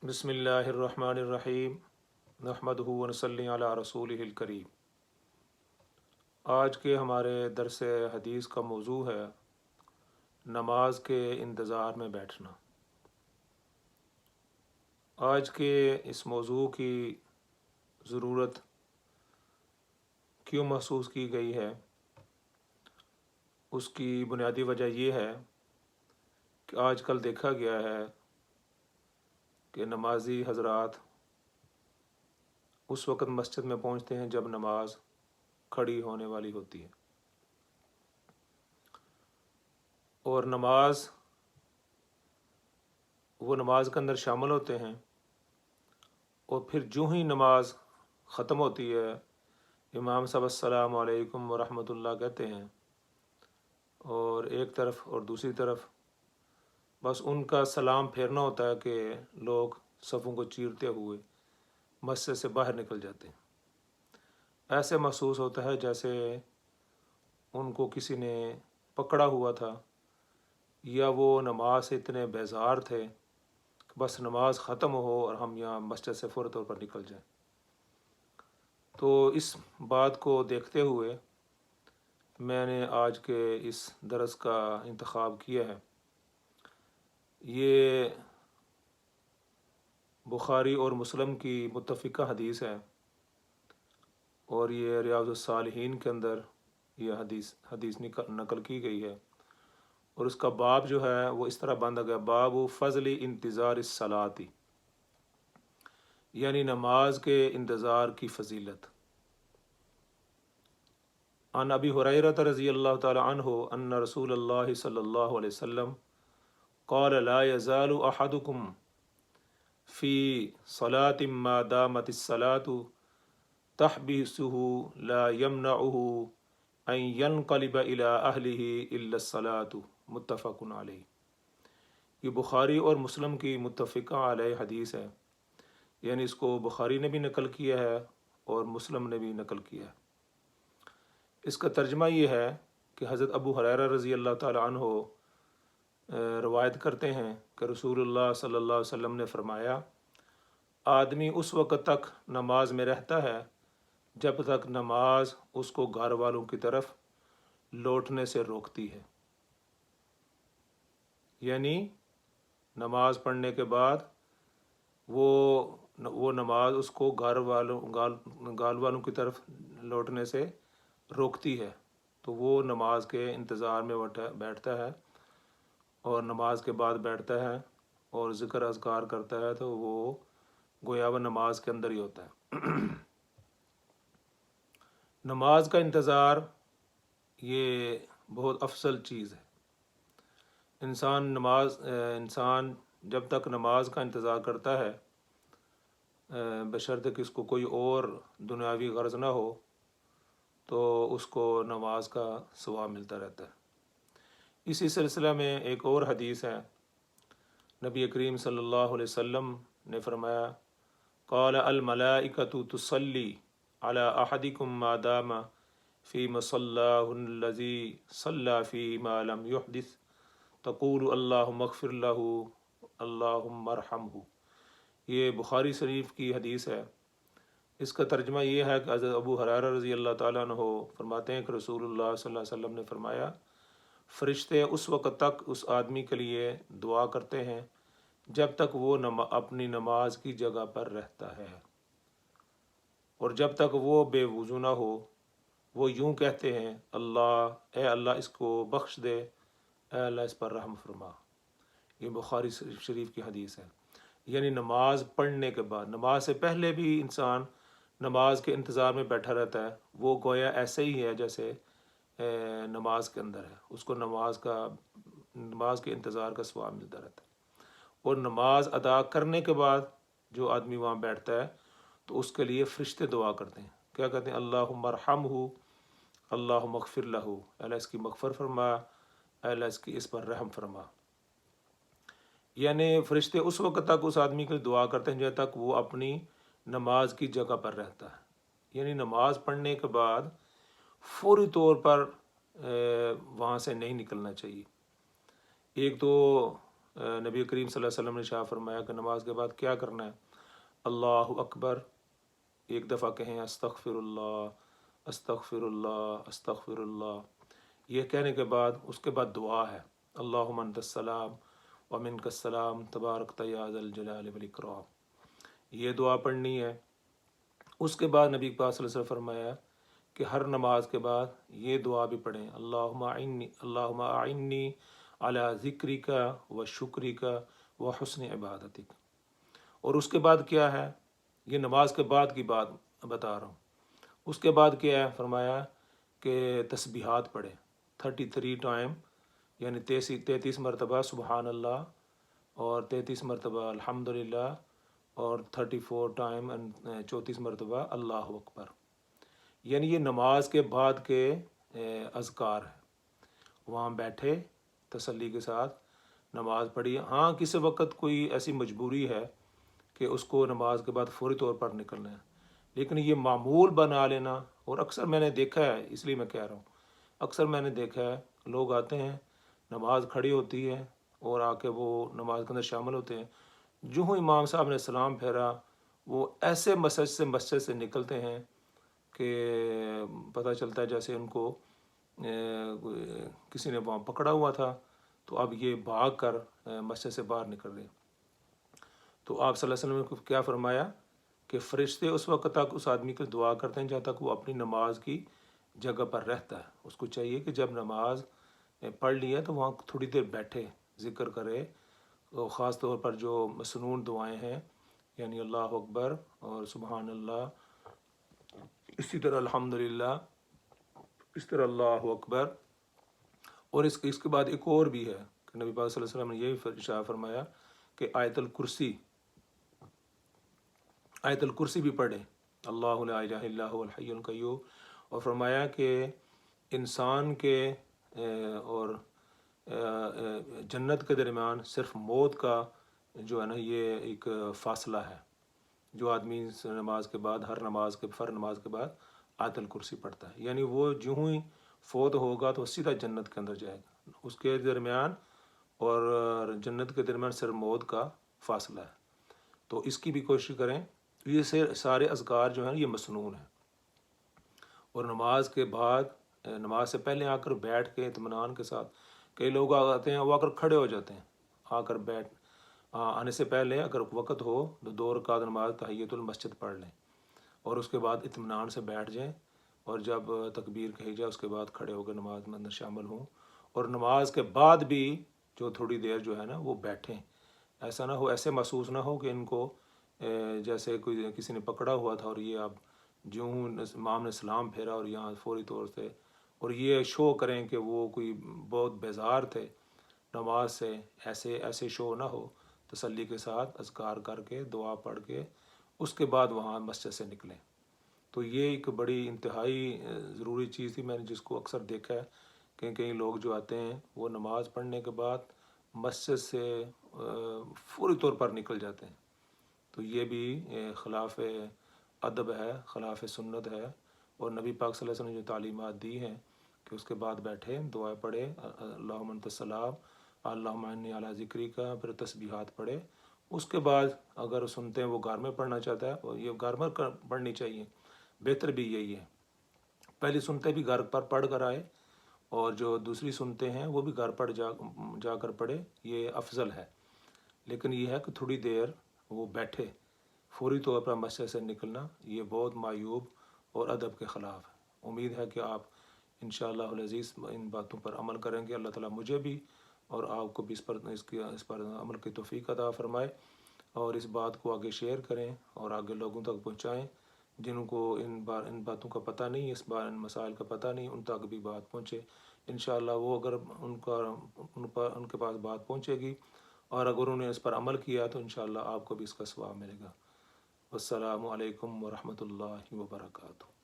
بسم اللہ الرحمن الرحیم نحمدہ ونصلی علی رسولہ الکریم۔ آج کے ہمارے درس حدیث کا موضوع ہے نماز کے انتظار میں بیٹھنا۔ آج کے اس موضوع کی ضرورت کیوں محسوس کی گئی ہے، اس کی بنیادی وجہ یہ ہے کہ آج کل دیکھا گیا ہے کہ نمازی حضرات اس وقت مسجد میں پہنچتے ہیں جب نماز کھڑی ہونے والی ہوتی ہے، اور وہ نماز کے اندر شامل ہوتے ہیں، اور پھر جو ہی نماز ختم ہوتی ہے امام صاحب السلام علیکم ورحمۃ اللہ کہتے ہیں، اور ایک طرف اور دوسری طرف بس ان کا سلام پھیرنا ہوتا ہے کہ لوگ صفوں کو چیرتے ہوئے مسجد سے باہر نکل جاتے ہیں۔ ایسے محسوس ہوتا ہے جیسے ان کو کسی نے پکڑا ہوا تھا، یا وہ نماز سے اتنے بیزار تھے کہ بس نماز ختم ہو اور ہم یہاں مسجد سے فوری طور پر نکل جائیں۔ تو اس بات کو دیکھتے ہوئے میں نے آج کے اس درس کا انتخاب کیا ہے۔ یہ بخاری اور مسلم کی متفقہ حدیث ہے، اور یہ ریاض الصالحین کے اندر یہ حدیث نقل کی گئی ہے، اور اس کا باب جو ہے وہ اس طرح باندھا گیا: باب فضل انتظار الصلاۃ، یعنی نماز کے انتظار کی فضیلت۔ عن ابی ہریرہ رضی اللہ تعالی عنہ ان رسول اللہ صلی اللہ علیہ وسلم قال لا يزال احدكم فی صلاة ما دامت الصلاة تحبسه لا يمنعه ان ينقلب الى اہلہ الا الصلاة، متفق علیہ۔ یہ بخاری اور مسلم کی متفقہ علیہ حدیث ہے، یعنی اس کو بخاری نے بھی نقل کیا ہے اور مسلم نے بھی نقل کیا ہے۔ اس کا ترجمہ یہ ہے کہ حضرت ابو ہریرہ رضی اللہ تعالی عنہ روایت کرتے ہیں کہ رسول اللہ صلی اللہ علیہ وسلم نے فرمایا: آدمی اس وقت تک نماز میں رہتا ہے جب تک نماز اس کو گھر والوں کی طرف لوٹنے سے روکتی ہے، یعنی نماز پڑھنے کے بعد وہ نماز اس کو گھر والوں کی طرف لوٹنے سے روکتی ہے، تو وہ نماز کے انتظار میں بیٹھتا ہے، اور نماز کے بعد بیٹھتا ہے اور ذکر اذکار کرتا ہے، تو وہ گویا وہ نماز کے اندر ہی ہوتا ہے۔ نماز کا انتظار یہ بہت افضل چیز ہے۔ انسان جب تک نماز کا انتظار کرتا ہے، بشرطے کہ اس کو کوئی اور دنیاوی غرض نہ ہو، تو اس کو نماز کا ثواب ملتا رہتا ہے۔ اسی سلسلہ میں ایک اور حدیث ہے، نبی کریم صلی اللہ علیہ وسلم نے فرمایا: قال الملائکۃ تصلی علی احدکم ما دام فی مصلاہ الذی صلی فی ما لم یحدث تقول اللہم اغفر لہ اللہم ارحمہ۔ یہ بخاری شریف کی حدیث ہے۔ اس کا ترجمہ یہ ہے کہ حضرت ابو ہریرہ رضی اللہ تعالیٰ عنہ فرماتے ہیں کہ رسول اللہ صلی اللہ علیہ وسلم نے فرمایا: فرشتے اس وقت تک اس آدمی کے لیے دعا کرتے ہیں جب تک وہ اپنی نماز کی جگہ پر رہتا ہے، اور جب تک وہ بے وضو نہ ہو وہ یوں کہتے ہیں: اے اللہ اس کو بخش دے، اے اللہ اس پر رحم فرما۔ یہ بخاری شریف کی حدیث ہے۔ یعنی نماز پڑھنے کے بعد، نماز سے پہلے بھی انسان نماز کے انتظار میں بیٹھا رہتا ہے، وہ گویا ایسے ہی ہے جیسے نماز کے اندر ہے، اس کو نماز کے انتظار کا ثواب ملتا رہتا ہے۔ اور نماز ادا کرنے کے بعد جو آدمی وہاں بیٹھتا ہے تو اس کے لیے فرشتے دعا کرتے ہیں، کیا کہتے ہیں؟ اللہم ارحمہ اللہم اغفر لہ، اے اللہ اس کی مغفرت فرما، اے اللہ اس پر رحم فرما۔ یعنی فرشتے اس وقت تک اس آدمی کے لیے دعا کرتے ہیں جب تک وہ اپنی نماز کی جگہ پر رہتا ہے۔ یعنی نماز پڑھنے کے بعد فوری طور پر وہاں سے نہیں نکلنا چاہیے۔ ایک تو نبی کریم صلی اللہ علیہ وسلم نے شاہ فرمایا کہ نماز کے بعد کیا کرنا ہے؟ اللہ اکبر ایک دفعہ کہیں، استغفر اللہ استغفر اللہ استغفر اللہ، یہ کہنے کے بعد اس کے بعد دعا ہے، اللہم انت السلام ومنک السلام تبارکت یا ذا الجلال والاکرام، یہ دعا پڑھنی ہے۔ اس کے بعد نبی پاک صلی اللہ علیہ وسلم فرمایا کہ ہر نماز کے بعد یہ دعا بھی پڑھیں، اللہم اعنی علی ذکرک و شکرک و حسن عبادتک۔ اور اس کے بعد کیا ہے؟ یہ نماز کے بعد کی بات بتا رہا ہوں۔ اس کے بعد کیا ہے؟ فرمایا کہ تسبیحات پڑھیں 33 ٹائم، یعنی 33 مرتبہ سبحان اللہ، اور 33 مرتبہ الحمدللہ، اور 34 ٹائم 34 مرتبہ اللہ اکبر۔ یعنی یہ نماز کے بعد کے اذکار ہیں۔ وہاں بیٹھے تسلی کے ساتھ نماز پڑھی۔ ہاں کسی وقت کوئی ایسی مجبوری ہے کہ اس کو نماز کے بعد فوری طور پر نکلنا ہے، لیکن یہ معمول بنا لینا، اور اکثر میں نے دیکھا ہے، اس لیے میں کہہ رہا ہوں، اکثر میں نے دیکھا ہے لوگ آتے ہیں، نماز کھڑی ہوتی ہے اور آ کے وہ نماز کے اندر شامل ہوتے ہیں، جو ہی امام صاحب نے سلام پھیرا وہ ایسے مسجد سے نکلتے ہیں کہ پتہ چلتا ہے جیسے ان کو کسی نے وہاں پکڑا ہوا تھا، تو اب یہ بھاگ کر مسجد سے باہر نکل رہے۔ تو آپ صلی اللہ علیہ وسلم نے کیا فرمایا کہ فرشتے اس وقت تک اس آدمی کی دعا کرتے ہیں جہاں تک وہ اپنی نماز کی جگہ پر رہتا ہے۔ اس کو چاہیے کہ جب نماز پڑھ لی ہے تو وہاں تھوڑی دیر بیٹھے، ذکر کرے، خاص طور پر جو مسنون دعائیں ہیں، یعنی اللہ اکبر اور سبحان اللہ، اسی طرح الحمدللہ، اس طرح اللہ اکبر۔ اور اس کے بعد ایک اور بھی ہے کہ نبی پاک صلی اللہ علیہ وسلم نے یہی ارشاد فرمایا کہ آیت الکرسی بھی پڑھیں، اللہ لا الہ الا هو الحی القیوم، اور فرمایا کہ انسان کے اور جنت کے درمیان صرف موت کا جو ہے نا یہ ایک فاصلہ ہے۔ جو آدمی نماز کے بعد، ہر نماز کے فرض نماز کے بعد آیت الکرسی پڑھتا ہے، یعنی وہ جو ہی فوت ہوگا تو سیدھا جنت کے اندر جائے گا، اس کے درمیان اور جنت کے درمیان صرف موت کا فاصلہ ہے۔ تو اس کی بھی کوشش کریں۔ یہ سارے اذکار جو ہیں یہ مسنون ہیں، اور نماز کے بعد، نماز سے پہلے آ کر بیٹھ کے اطمینان کے ساتھ، کئی لوگ آتے ہیں وہ آ کر کھڑے ہو جاتے ہیں، آ کر آنے سے پہلے اگر وقت ہو تو 2 رکعت نماز تحیۃ المسجد پڑھ لیں، اور اس کے بعد اطمینان سے بیٹھ جائیں، اور جب تکبیر کہی جائے اس کے بعد کھڑے ہو کر نماز میں اندر شامل ہوں، اور نماز کے بعد بھی جو تھوڑی دیر جو ہے نا وہ بیٹھیں۔ ایسا نہ ہو، ایسے محسوس نہ ہو کہ ان کو جیسے کوئی کسی نے پکڑا ہوا تھا، اور یہ اب جو امام نے سلام پھیرا اور یہاں فوری طور سے، اور یہ شو کریں کہ وہ کوئی بہت بیزار تھے نماز سے، ایسے شو نہ ہو۔ تسلی کے ساتھ اذکار کر کے، دعا پڑھ کے، اس کے بعد وہاں مسجد سے نکلیں۔ تو یہ ایک بڑی انتہائی ضروری چیز تھی، میں نے جس کو اکثر دیکھا ہے کہ کئی لوگ جو آتے ہیں وہ نماز پڑھنے کے بعد مسجد سے فوری طور پر نکل جاتے ہیں، تو یہ بھی خلاف ادب ہے، خلاف سنت ہے، اور نبی پاک صلی اللہ علیہ وسلم نے جو تعلیمات دی ہیں کہ اس کے بعد بیٹھے دعائیں پڑھے، اللہم انت السلام اللہم اعنی علی ذکری کا، پھر تسبیحات پڑھے۔ اس کے بعد اگر سنتے ہیں وہ گھر میں پڑھنا چاہتا ہے، اور یہ گھر میں پڑھنی چاہیے، بہتر بھی یہی ہے۔ پہلی سنتے بھی گھر پر پڑھ کر آئے، اور جو دوسری سنتے ہیں وہ بھی گھر پر جا کر پڑھے، یہ افضل ہے۔ لیکن یہ ہے کہ تھوڑی دیر وہ بیٹھے، فوری طور پر مسجد سے نکلنا یہ بہت معیوب اور ادب کے خلاف ہے۔ امید ہے کہ آپ انشاءاللہ العزیز ان باتوں پر عمل کریں گے۔ اللہ تعالیٰ مجھے بھی اور آپ کو بھی اس پر عمل کی توفیق عطا فرمائے، اور اس بات کو آگے شیئر کریں اور آگے لوگوں تک پہنچائیں جن کو ان باتوں کا پتہ نہیں، ان مسائل کا پتہ نہیں، ان تک بھی بات پہنچے۔ انشاءاللہ وہ اگر ان کے پاس بات پہنچے گی اور اگر انہوں نے اس پر عمل کیا تو انشاءاللہ آپ کو بھی اس کا ثواب ملے گا۔ السلام علیکم ورحمۃ اللہ وبرکاتہ۔